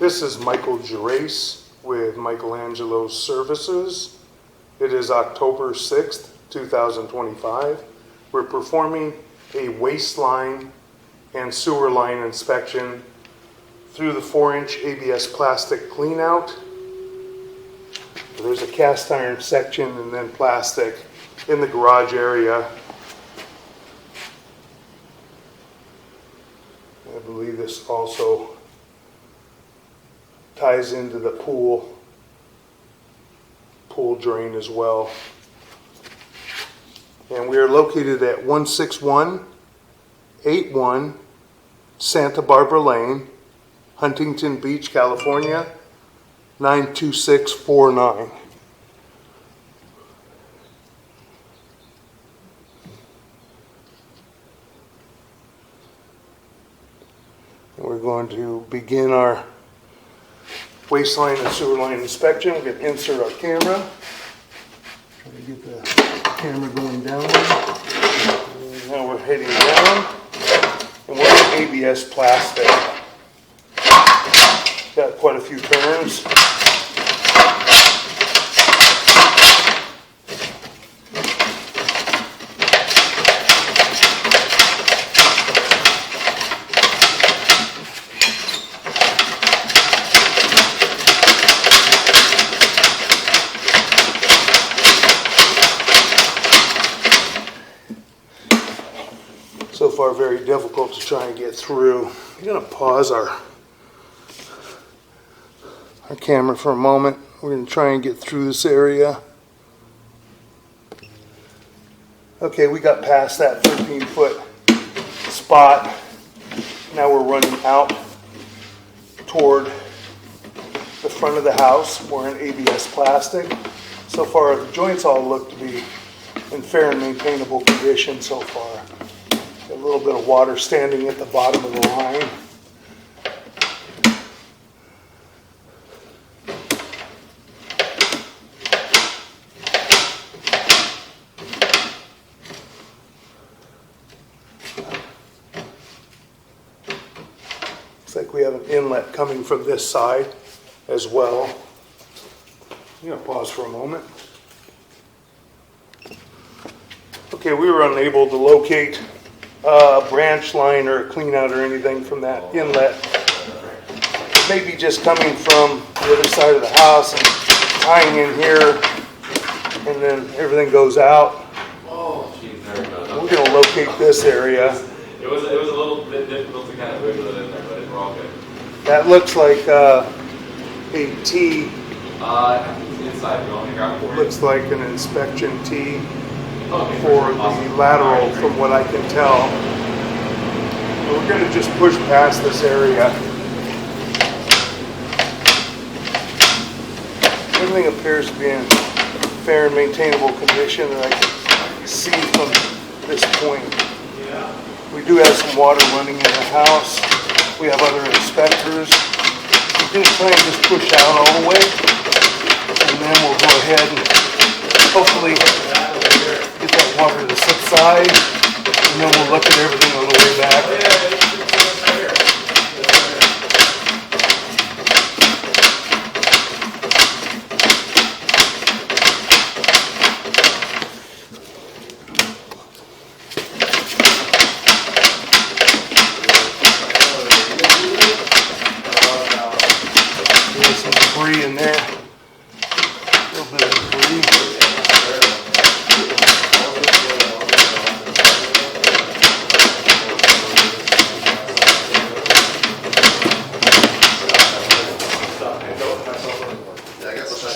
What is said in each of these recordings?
This is Michael Gerace with Michelangelos Services. It is October 6th, 2025. We're performing a waistline and sewer line inspection through the 4-inch ABS plastic cleanout. There's a cast iron section and then plastic in the garage area. I believe this also ties into the pool drain as well. And we are located at 16181 Santa Barbara Lane, Huntington Beach, California, 92649. We're going to begin our waistline and sewer line inspection. We're going to insert our camera. Try to get the camera going down. And now we're heading down. And we're in ABS plastic. Got quite a few turns. So far, very difficult to try and get through. I'm going to pause our camera for a moment. We're going to try and get through this area. Okay, we got past that 13-foot spot. Now we're running out toward the front of the house. We're in ABS plastic. So far, the joints all look to be in fair and maintainable condition so far. A little bit of water standing at the bottom of the line. Looks like we have an inlet coming from this side as well. I'm going to pause for a moment. Okay, we were unable to locate branch line or clean out or anything from that inlet. Maybe just coming from the other side of the house and tying in here, and then everything goes out. Oh, geez, there we go. We're going to locate this area. It was a little bit difficult to kind of wiggle it in there, but we're all good. That looks like a T. I think it's inside. You want me to grab it for you? Looks like an inspection T. Okay, For the lateral, from what I can tell. And we're going to just push past this area. Everything appears to be in fair and maintainable condition that I can see from this point. We do have some water running in the house. We have other inspectors. We're going to try and just push out all the way, and then we'll go ahead and hopefully get that water to subside, and then we'll look at everything on the way back. There's some debris in there. A little bit of debris.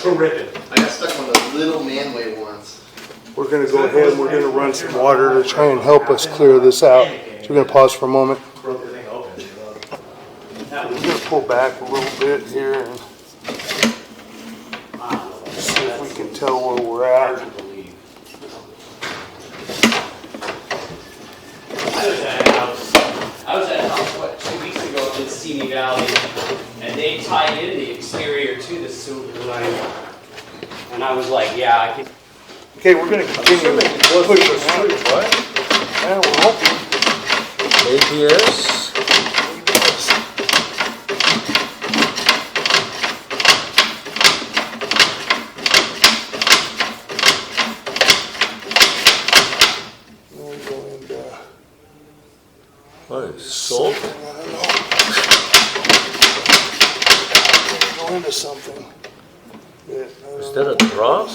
Terrific. I got stuck on those little manway ones. We're going to go ahead and we're going to run some water to try and help us clear this out. So we're going to pause for a moment. We're going to pull back a little bit here and see if we can tell where we're at. I was at a house, 2 weeks ago in Simi Valley, and they tied in the exterior to the sewer line. And I was like, yeah, I can. Okay, we're going to continue to push this through. What? Yeah, we're hoping. ABS. Sold? I don't know. Go into something. Yeah, Is that a drop?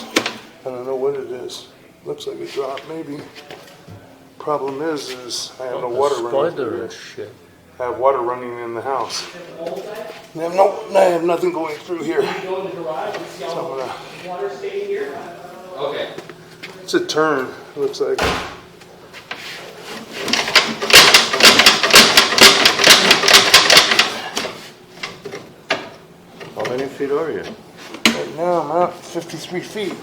I don't know what it is. Looks like a drop, maybe. Problem is I have no water running Spider through and here. shit. I have water running in the house. I have nothing going through here. Go in the garage and see So I'm all gonna, the water staying here. Okay. it's a turn, looks like. How many feet are you? Right now I'm out 53 feet.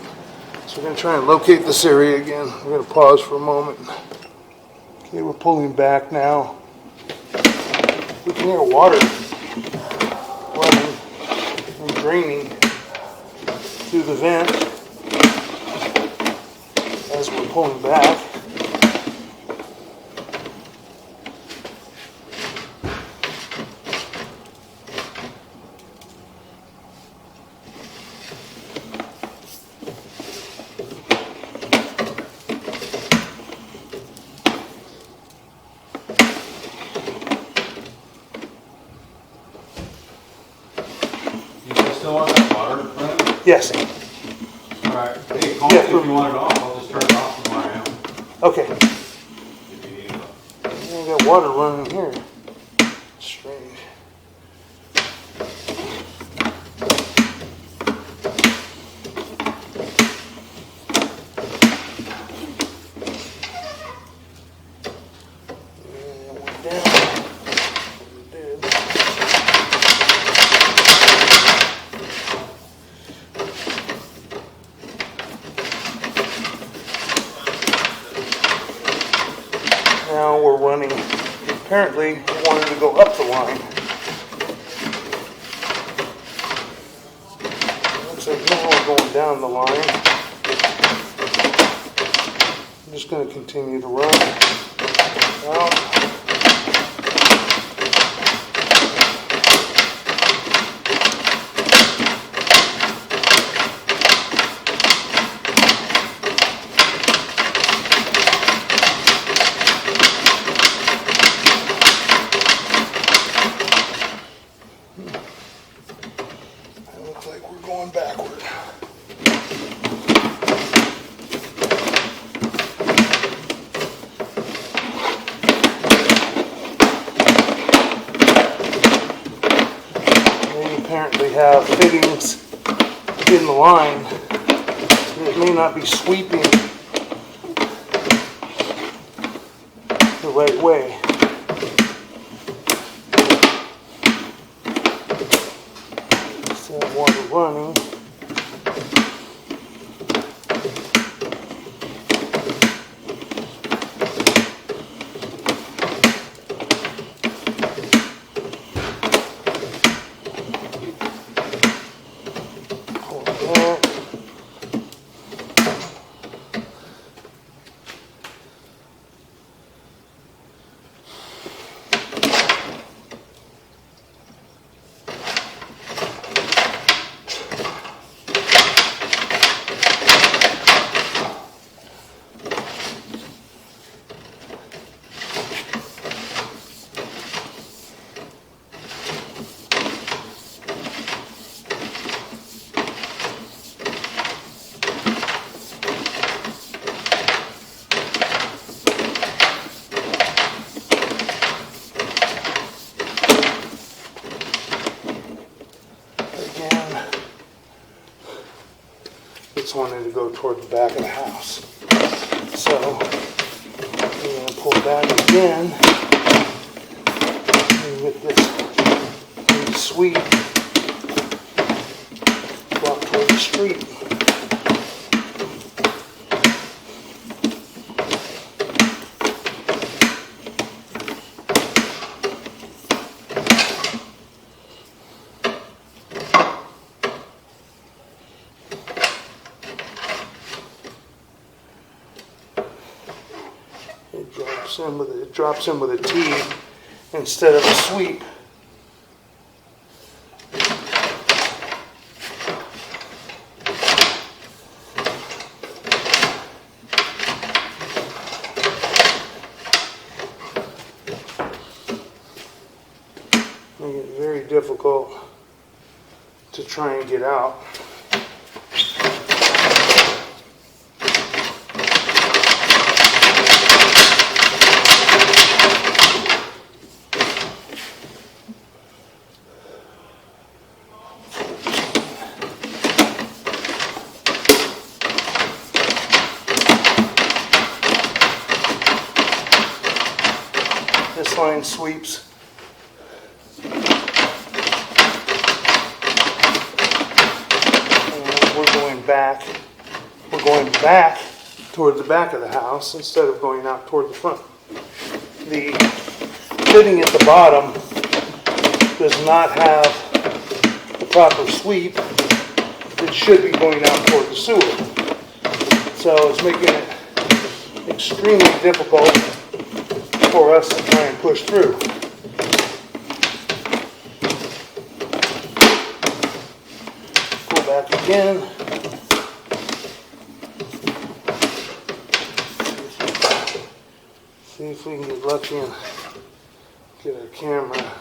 So we're gonna try and locate this area again. We're gonna pause for a moment. Okay, we're pulling back now. We can hear water running and draining through the vent as we're pulling back. You guys still want that water running? Yes, Alright, hey, call me Yeah, if you want it off, I'll just turn it off from where I am, okay. if you need it. We got water running here. Strange. And it went down. It did. Now we're running, apparently we wanted to go up the line. Looks like now we're going down the line. I'm just going to continue to run. Out. It looks like we're going backward. They apparently have fittings in the line. It may not be sweeping the right way. So that water running. Pull that. Again, it's wanting to go toward the back of the house. So, we're going to pull back again and get this sweep brought toward the street. It drops in with a T instead of a sweep. try and get out. This line sweeps. And we're going back. We're going back toward the back of the house instead of going out toward the front. The fitting at the bottom does not have the proper sweep. It should be going out toward the sewer. So it's making it extremely difficult for us to try and push through. Go back again. See if we can get lucky and get our camera.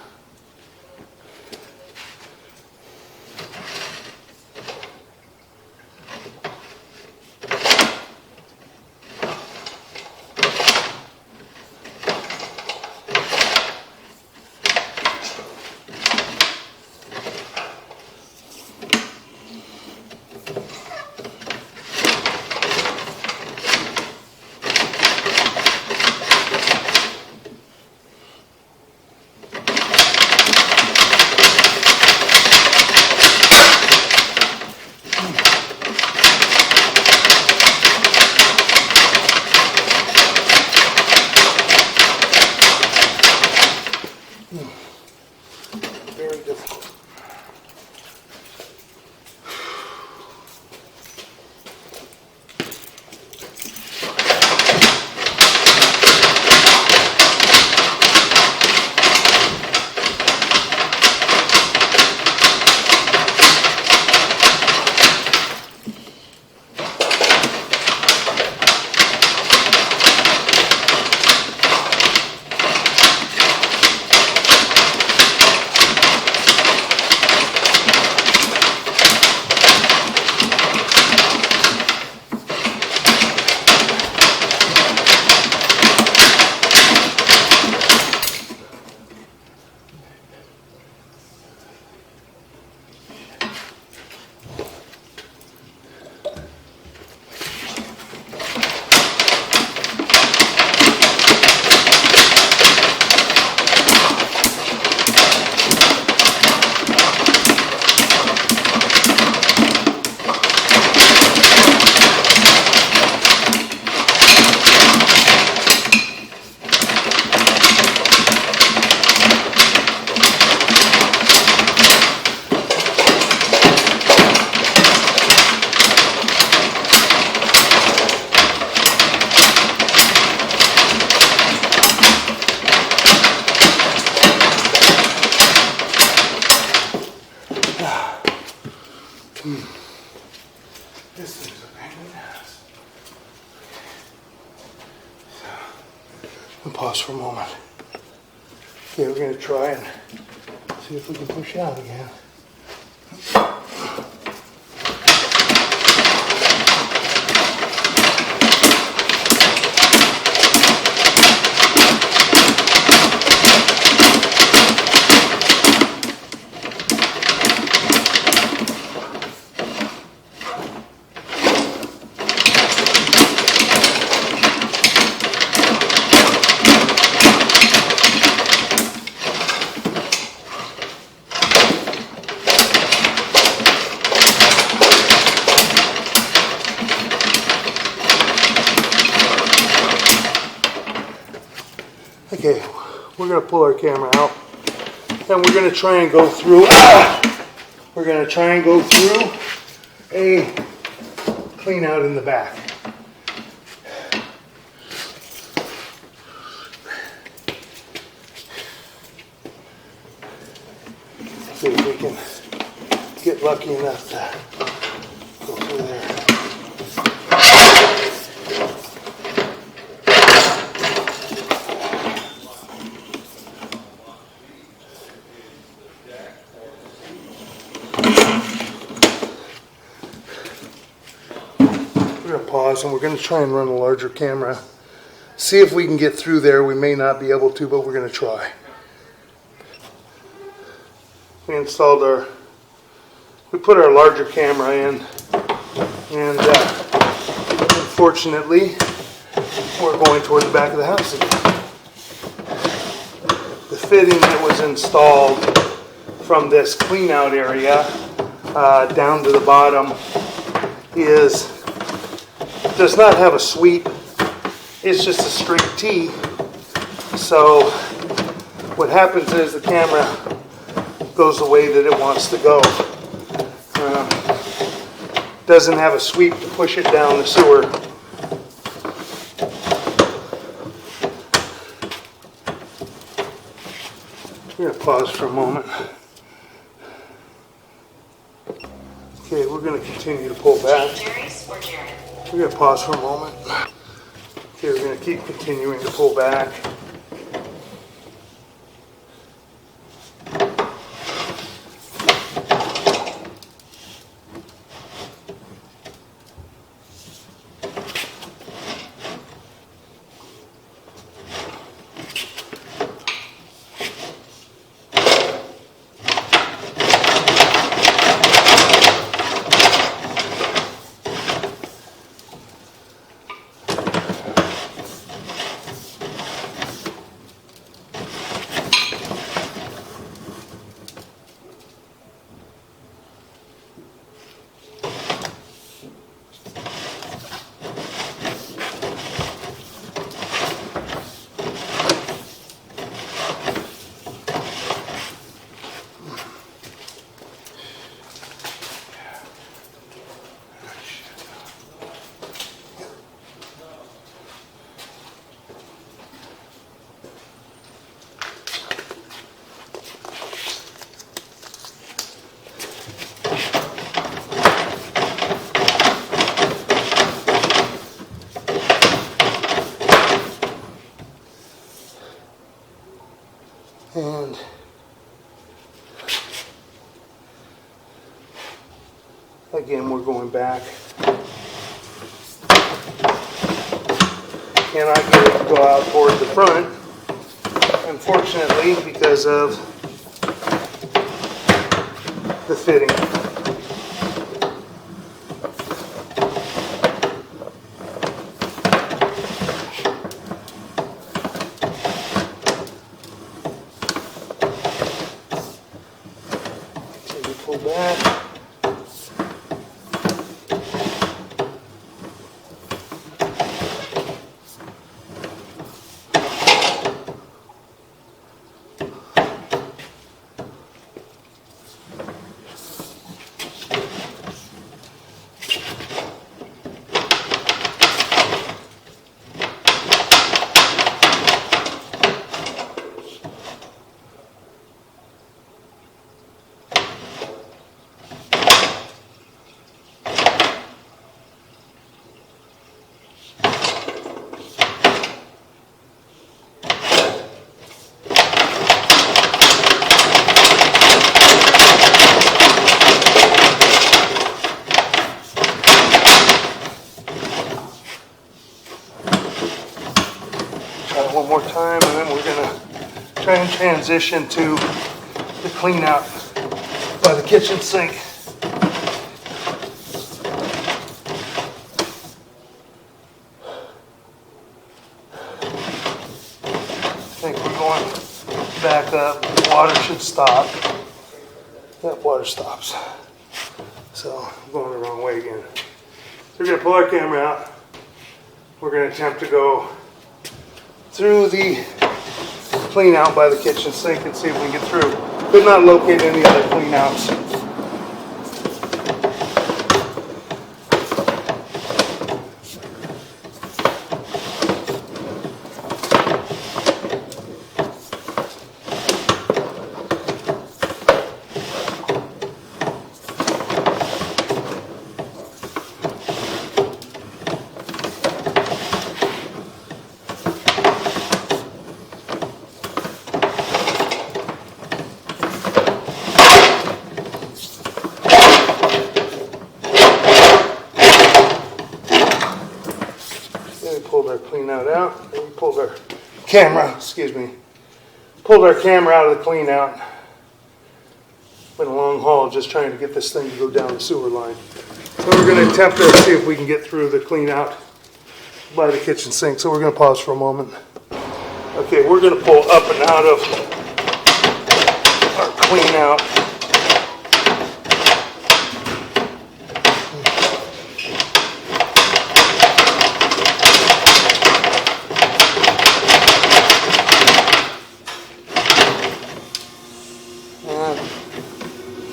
Very difficult. This thing's a pain in the ass. I'll pause for a moment. Okay, we're going to try and see if we can push out again. Okay, we're going to pull our camera out, and we're going to try and go through, we're going to try and go through a clean out in the back. See if we can get lucky enough to go through there. pause and we're going to try and run a larger camera. See if we can get through there. We may not be able to, but we're going to try. We put our larger camera in, and unfortunately, we're going toward the back of the house again. The fitting that was installed from this clean out area down to the bottom does not have a sweep. It's just a straight T. So what happens is the camera goes the way that it wants to go. Doesn't have a sweep to push it down the sewer. We're going to pause for a moment. Okay, we're going to continue to pull back. We're going to pause for a moment. Okay, we're going to keep continuing to pull back. And again, we're going back. Cannot get it to go out toward the front, unfortunately, because of the fitting. Pull back. One more time, and then we're going to try and transition to the clean out by the kitchen sink. I think we're going back up. Water should stop. That water stops. So I'm going the wrong way again. So we're going to pull our camera out. We're going to attempt to go through the clean out by the kitchen sink and see if we can get through. Could not locate any other clean outs. our clean out, and we pulled our camera, pulled our camera out of the clean out. Been a long haul just trying to get this thing to go down the sewer line. So we're going to attempt to see if we can get through the clean out by the kitchen sink. So we're going to pause for a moment. Okay, we're going to pull up and out of our clean out.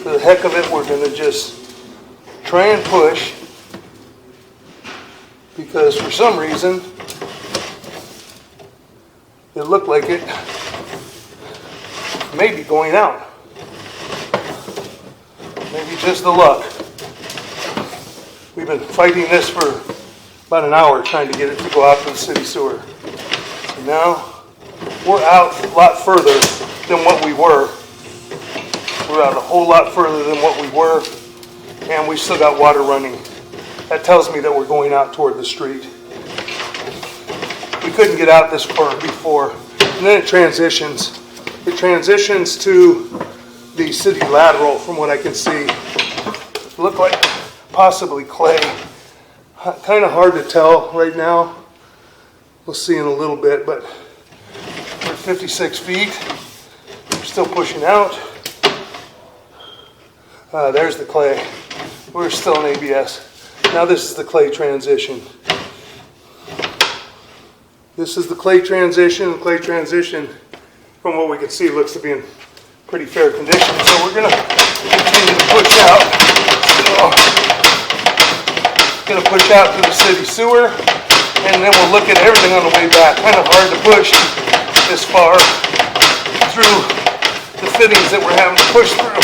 For the heck of it, we're going to just try and push, because for some reason it looked like it may be going out. Maybe just the luck. We've been fighting this for about an hour trying to get it to go out to the city sewer. So now we're out a lot further than what we were. We're out a whole lot further than what we were, and we still got water running. That tells me that we're going out toward the street. We couldn't get out this far before. And then it transitions. It transitions to the city lateral, from what I can see. It looked like possibly clay. Kind of hard to tell right now. We'll see in a little bit, but we're at 56 feet. We're still pushing out. There's the clay. We're still in ABS. Now this is the clay transition. This is the clay transition. The clay transition, from what we can see, looks to be in pretty fair condition. So we're going to continue to push out. Going to push out to the city sewer, and then we'll look at everything on the way back. Kind of hard to push this far through the fittings that we're having to push through.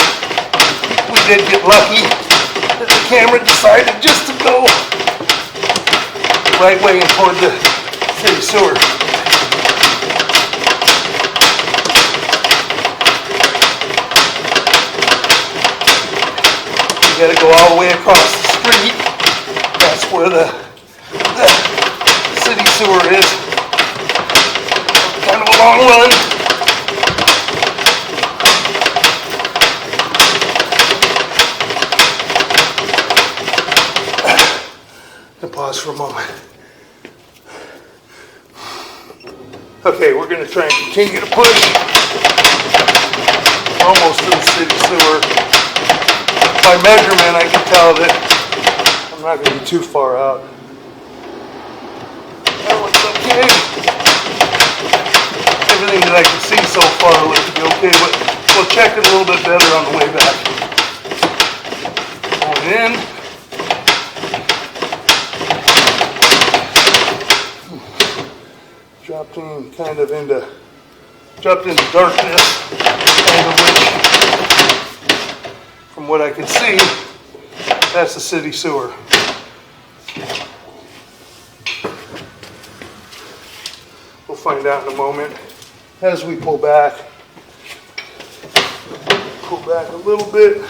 We did get lucky that the camera decided just to go the right way and toward the city sewer. We got to go all the way across the street. That's where the city sewer is. Kind of a long run. Pause for a moment. Okay, we're going to try and continue to push. We're almost to the city sewer. By measurement, I can tell that I'm not going to be too far out. That looks okay. Everything that I can see so far looks to be okay, but we'll check it a little bit better on the way back. Going in. Dropped into darkness, and which, from what I can see, that's the city sewer. We'll find out in a moment. As we pull back a little bit.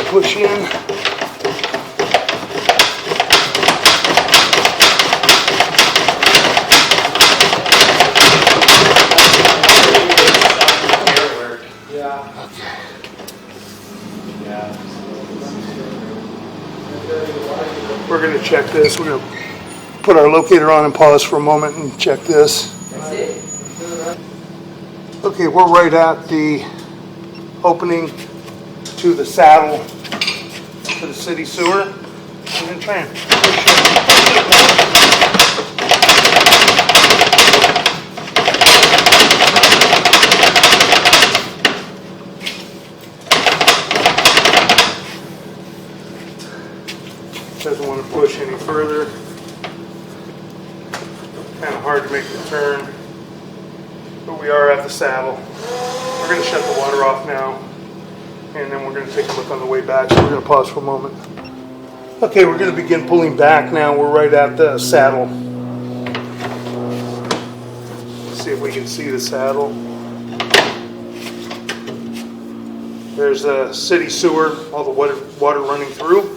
Push in. We're going to check this. We're going to put our locator on and pause for a moment and check this. Okay, we're right at the opening to the saddle to the city sewer. I'm going to try and push it. Doesn't want to push any further. Kind of hard to make the turn, but we are at the saddle. We're going to shut the water off now, and then we're going to take a look on the way back. So we're going to pause for a moment. Okay, we're going to begin pulling back now. We're right at the saddle. Let's see if if we can see the saddle. There's a city sewer, all the water running through.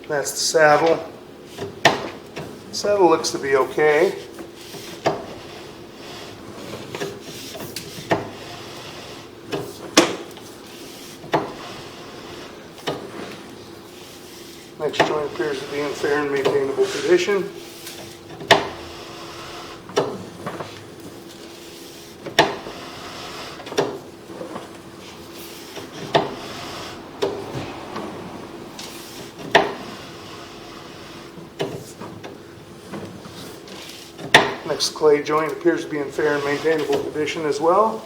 That's the saddle. The saddle looks to be okay. Next joint appears to be in fair and maintainable condition. Next clay joint appears to be in fair and maintainable condition as well.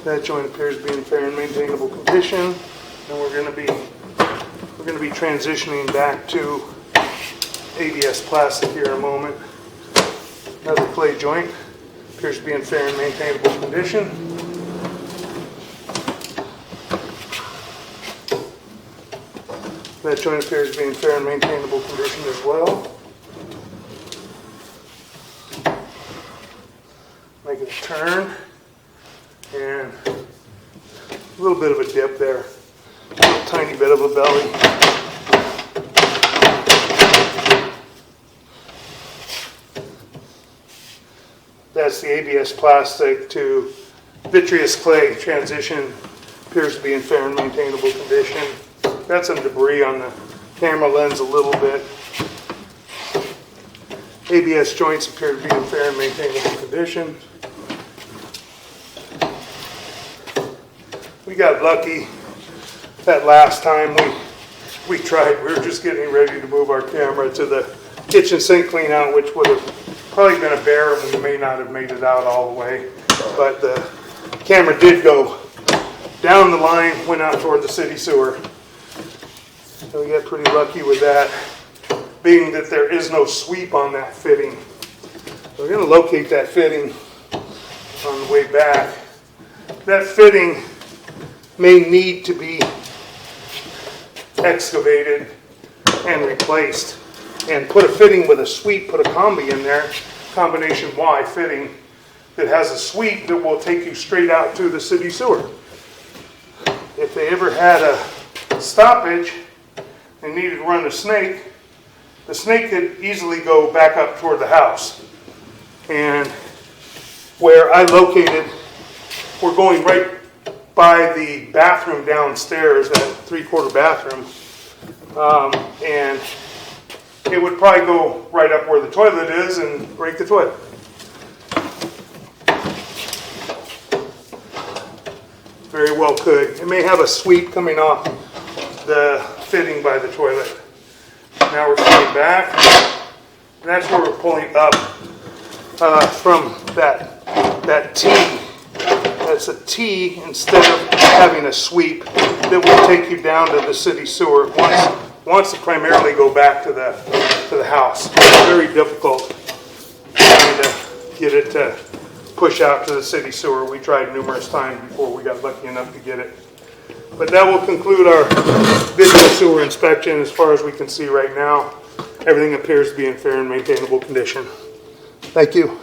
That joint appears to be in fair and maintainable condition, and we're going to be transitioning back to ABS plastic here in a moment. Another clay joint appears to be in fair and maintainable condition. That joint appears to be in fair and maintainable condition as well. Making a turn. And a little bit of a dip there, a tiny bit of a belly. That's the ABS plastic to vitreous clay transition. Appears to be in fair and maintainable condition. Got some debris on the camera lens a little bit. ABS joints appear to be in fair and maintainable condition. We got lucky that last time we tried. We were just getting ready to move our camera to the kitchen sink clean out, which would have probably been a bear, and we may not have made it out all the way. But the camera did go down the line, went out toward the city sewer. So we got pretty lucky with that, being that there is no sweep on that fitting. We're going to locate that fitting on the way back. That fitting may need to be excavated and replaced, and put a fitting with a sweep, put a combi in there, combination Y fitting that has a sweep that will take you straight out to the city sewer. If they ever had a stoppage and needed to run a snake, the snake could easily go back up toward the house. And where I located, we're going right by the bathroom downstairs, that 3/4 bathroom, and it would probably go right up where the toilet is and break the toilet. Very well could. It may have a sweep coming off the fitting by the toilet. Now we're coming back, and that's where we're pulling up from that T. That's a T instead of having a sweep that will take you down to the city sewer. Wants to primarily go back to the house. It's very difficult trying to get it to push out to the city sewer. We tried numerous times before we got lucky enough to get it. But that will conclude our visual sewer inspection. As far as we can see right now, everything appears to be in fair and maintainable condition. Thank you.